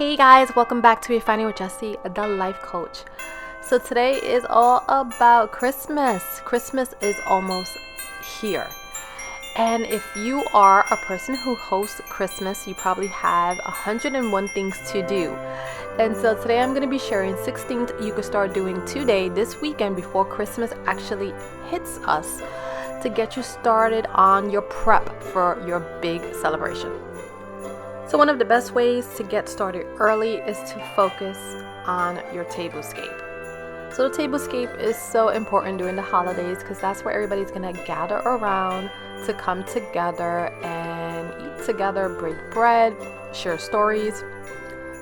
Hey guys, welcome back to Refining with Jessie, the life coach. So today is all about Christmas. Christmas is almost here. And if you are a person who hosts Christmas, you probably have 101 things to do. And so today I'm going to be sharing 6 things you can start doing today, this weekend, before Christmas actually hits us, to get you started on your prep for your big celebration. So one of the best ways to get started early is to focus on your tablescape. So the tablescape is so important during the holidays because that's where everybody's going to gather around to come together and eat together, break bread, share stories.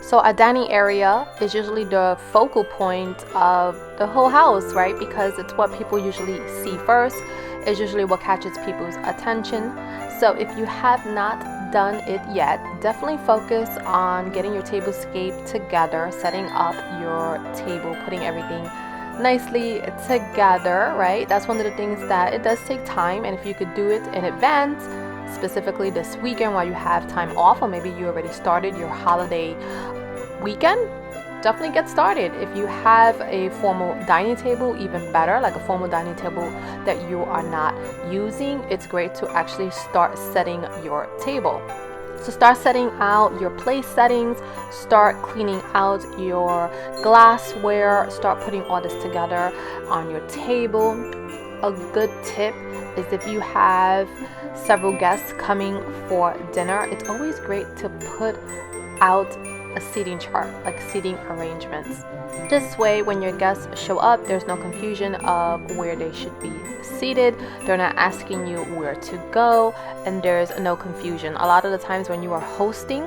So a dining area is usually the focal point of the whole house, right? Because it's what people usually see first. It's usually what catches people's attention. So if you have not done it yet, definitely focus on getting your tablescape together, setting up your table, putting everything nicely together, right? That's one of the things that it does take time, and if you could do it in advance, specifically this weekend while you have time off, or maybe you already started your holiday weekend, definitely get started. If you have a formal dining table, even better, like a formal dining table that you are not using, it's great to actually start setting your table. So start setting out your place settings, start cleaning out your glassware, start putting all this together on your table. A good tip is if you have several guests coming for dinner, it's always great to put out a seating chart, like seating arrangements. This way, when your guests show up, there's no confusion of where they should be seated. They're not asking you where to go, and there's no confusion. A lot of the times when you are hosting,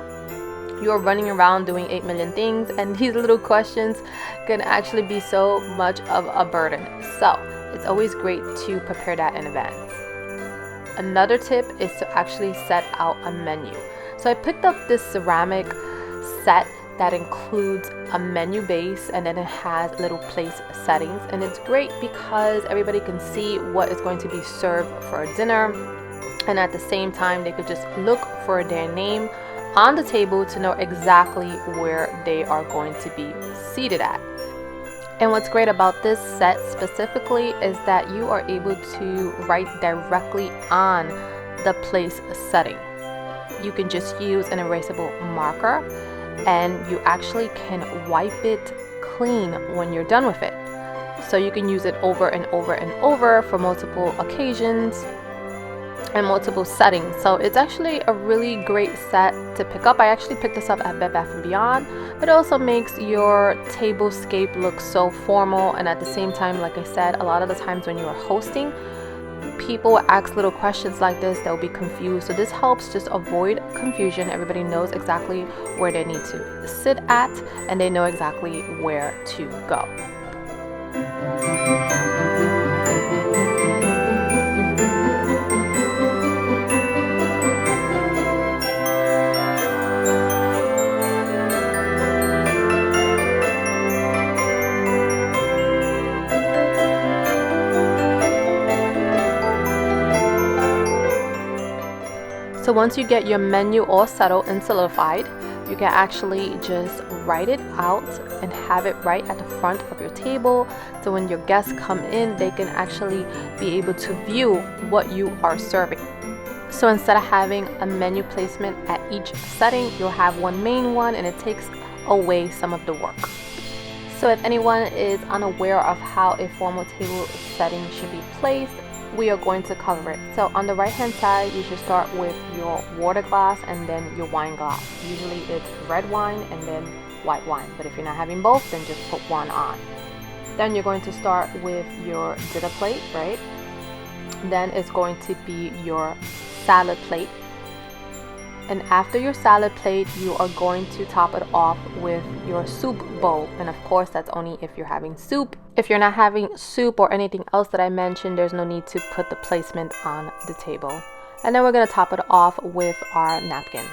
you're running around doing 8 million things, and these little questions can actually be so much of a burden. So it's always great to prepare that in advance. Another tip is to actually set out a menu. So I picked up this ceramic set that includes a menu base, and then it has little place settings, and it's great because everybody can see what is going to be served for dinner, and at the same time they could just look for their name on the table to know exactly where they are going to be seated at. And what's great about this set specifically is that you are able to write directly on the place setting. You can just use an erasable marker, and you actually can wipe it clean when you're done with it. So you can use it over and over and over for multiple occasions and multiple settings. So it's actually a really great set to pick up. I actually picked this up at Bed Bath & Beyond. It also makes your tablescape look so formal, and at the same time, like I said, a lot of the times when you are hosting, people ask little questions like this, they'll be confused. So this helps just avoid confusion. Everybody knows exactly where they need to sit at, and they know exactly where to go. So once you get your menu all settled and solidified, you can actually just write it out and have it right at the front of your table. So when your guests come in, they can actually be able to view what you are serving. So instead of having a menu placement at each setting, you'll have one main one, and it takes away some of the work. So if anyone is unaware of how a formal table setting should be placed, we are going to cover it. So on the right hand side, you should start with your water glass and then your wine glass. Usually it's red wine and then white wine, but if you're not having both, then just put one on. Then you're going to start with your dinner plate, right? Then it's going to be your salad plate, and after your salad plate, you are going to top it off with your soup bowl. And of course, that's only if you're having soup. If you're not having soup or anything else that I mentioned, there's no need to put the placement on the table. And then we're going to top it off with our napkin.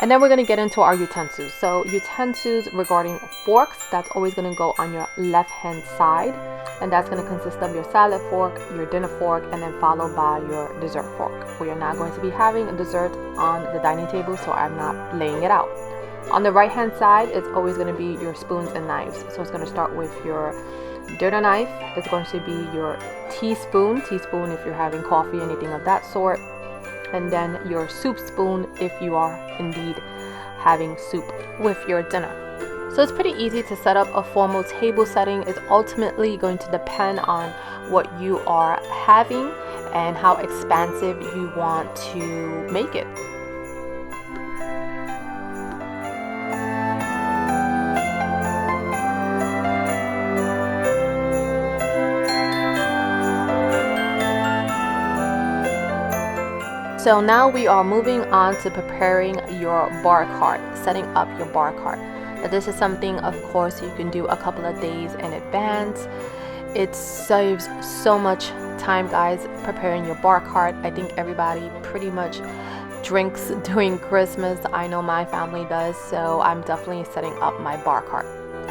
And then we're going to get into our utensils. So utensils regarding forks, that's always going to go on your left hand side, and that's going to consist of your salad fork, your dinner fork, and then followed by your dessert fork. We are not going to be having a dessert on the dining table, so I'm not laying it out. On the right hand side, it's always going to be your spoons and knives. So it's going to start with your dinner knife. It's going to be your teaspoon if you're having coffee, anything of that sort. And then your soup spoon if you are indeed having soup with your dinner. So it's pretty easy to set up a formal table setting. It's ultimately going to depend on what you are having and how expansive you want to make it. So now we are moving on to preparing your bar cart, setting up your bar cart. Now this is something, of course, you can do a couple of days in advance. It saves so much time, guys, preparing your bar cart. I think everybody pretty much drinks during Christmas. I know my family does, so I'm definitely setting up my bar cart.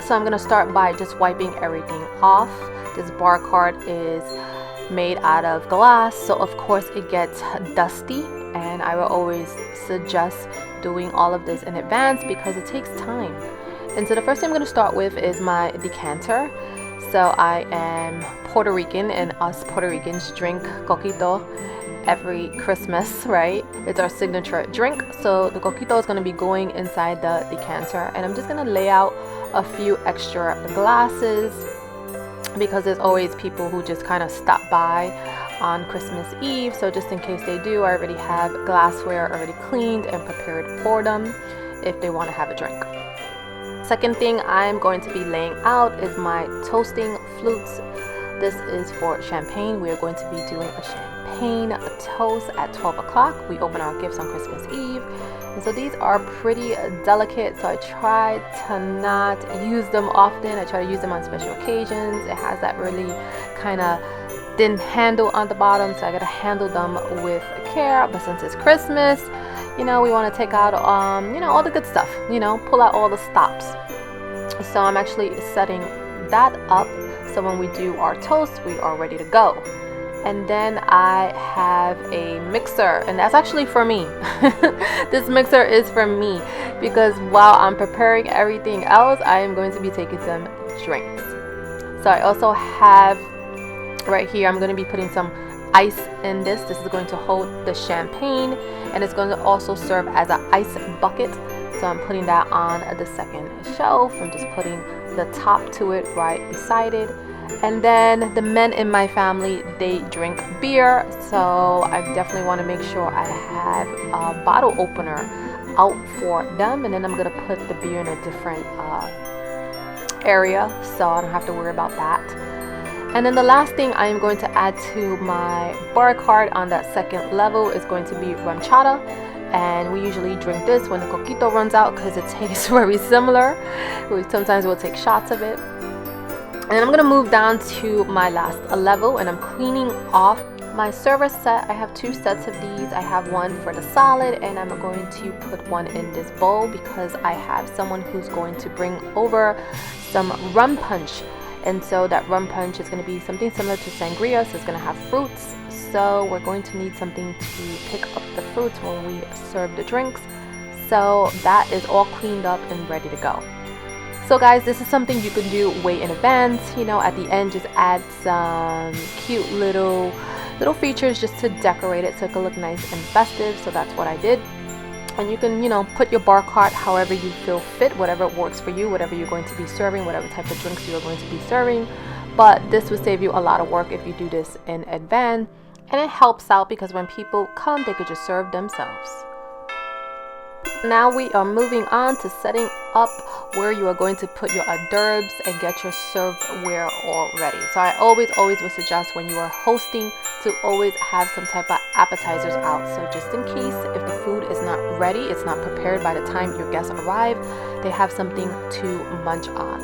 So I'm gonna start by just wiping everything off. This bar cart is made out of glass, so of course it gets dusty, and I will always suggest doing all of this in advance because it takes time. And so the first thing I'm going to start with is my decanter. So I am Puerto Rican, and us Puerto Ricans drink coquito every Christmas, right? It's our signature drink. So the coquito is going to be going inside the decanter, and I'm just going to lay out a few extra glasses because there's always people who just kind of stop by on Christmas Eve. So just in case they do, I already have glassware already cleaned and prepared for them if they want to have a drink. Second thing I'm going to be laying out is my toasting flutes. This is for champagne. We are going to be doing a champagne toast at 12 o'clock. We open our gifts on Christmas Eve. And so these are pretty delicate, so I try to not use them often. I try to use them on special occasions. It has that really kind of thin handle on the bottom, so I gotta handle them with care. But since it's Christmas, you know, we want to take out you know, all the good stuff, you know, pull out all the stops. So I'm actually setting that up so when we do our toast, we are ready to go. And then I have a mixer, and that's actually for me. This mixer is for me because while I'm preparing everything else, I am going to be taking some drinks. So I also have right here, I'm going to be putting some ice in this. This is going to hold the champagne, and it's going to also serve as an ice bucket. So I'm putting that on the second shelf. I'm just putting the top to it right beside it. And then the men in my family, they drink beer, so I definitely want to make sure I have a bottle opener out for them. And then I'm going to put the beer in a different area, so I don't have to worry about that. And then the last thing I am going to add to my bar cart on that second level is going to be ranchada. And we usually drink this when the coquito runs out because it tastes very similar. Sometimes we'll take shots of it. And I'm going to move down to my last level, and I'm cleaning off my server set. I have two sets of these. I have one for the salad, and I'm going to put one in this bowl because I have someone who's going to bring over some rum punch. And so that rum punch is going to be something similar to sangria, so it's going to have fruits. So we're going to need something to pick up the fruits when we serve the drinks. So that is all cleaned up and ready to go. So guys, this is something you can do way in advance. You know, at the end, just add some cute little features just to decorate it so it can look nice and festive. So that's what I did. And you can, you know, put your bar cart however you feel fit, whatever works for you, whatever you're going to be serving, whatever type of drinks you're going to be serving. But this will save you a lot of work if you do this in advance. And it helps out because when people come, they could just serve themselves. Now we are moving on to setting up where you are going to put your hors d'oeuvres and get your serveware all ready. So I always would suggest when you are hosting to always have some type of appetizers out. So just in case if the food is not ready, it's not prepared by the time your guests arrive, they have something to munch on.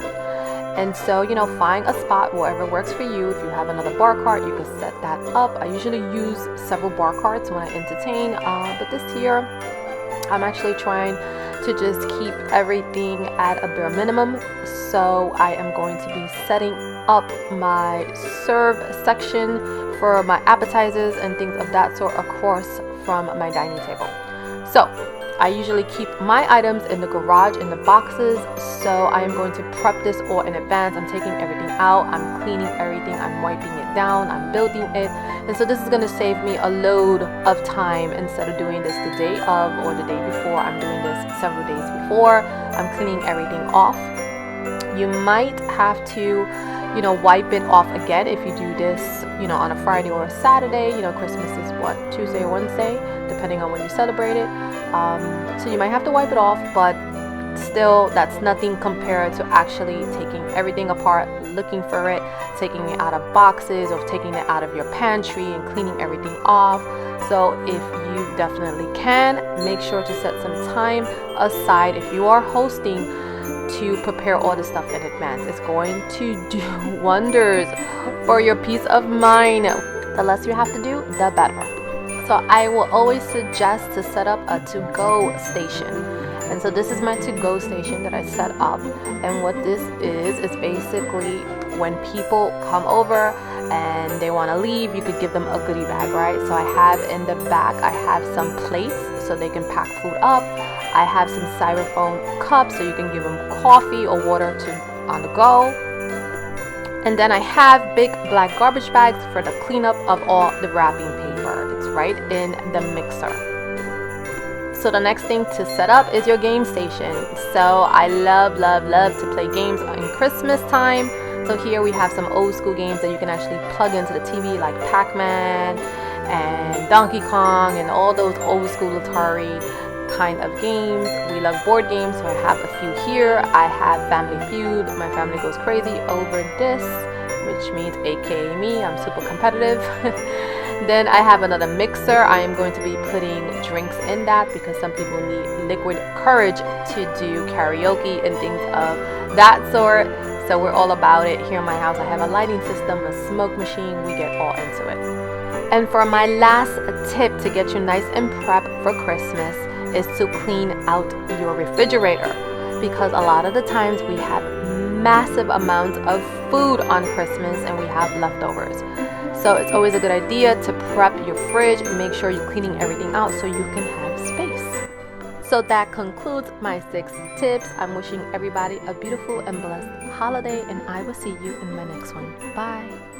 And so, you know, find a spot wherever works for you. If you have another bar cart, you can set that up. I usually use several bar carts when I entertain, but this year I'm actually trying to just keep everything at a bare minimum. So I am going to be setting up my serve section for my appetizers and things of that sort across from my dining table. So I usually keep my items in the garage in the boxes, so I am going to prep this all in advance. I'm taking everything out, I'm cleaning everything, I'm wiping it down, I'm building it, and so this is going to save me a load of time. Instead of doing this the day of or the day before, I'm doing this several days before. I'm cleaning everything off. You might have to wipe it off again if you do this on a Friday or a Saturday. Christmas is what, Tuesday or Wednesday, depending on when you celebrate it. So you might have to wipe it off, but still, that's nothing compared to actually taking everything apart, looking for it, taking it out of boxes, or taking it out of your pantry and cleaning everything off. So if you definitely can, make sure to set some time aside if you are hosting to prepare all the stuff in advance. It's going to do wonders for your peace of mind. The less you have to do, the better. So I will always suggest to set up a to-go station. And so this is my to-go station that I set up. And what this is basically when people come over and they want to leave, you could give them a goodie bag, right? So I have in the back, I have some plates so they can pack food up. I have some styrofoam cups so you can give them coffee or water on the go. And then I have big black garbage bags for the cleanup of all the wrapping paper. It's right in the mixer. So the next thing to set up is your game station. So I love to play games in Christmas time. So here we have some old school games that you can actually plug into the TV, like Pac-Man and Donkey Kong and all those old school Atari kind of games. We love board games, so I have a few here. I have Family Feud. My family goes crazy over this, which means aka me. I'm super competitive. Then I have another mixer. I am going to be putting drinks in that because some people need liquid courage to do karaoke and things of that sort. So we're all about it here in my house. I have a lighting system, a smoke machine. We get all into it. And for my last tip to get you nice and prepped for Christmas is to clean out your refrigerator, because a lot of the times we have massive amounts of food on Christmas and we have leftovers. So it's always a good idea to prep your fridge, make sure you're cleaning everything out so you can have space. So that concludes my 6 tips. I'm wishing everybody a beautiful and blessed holiday, and I will see you in my next one. Bye.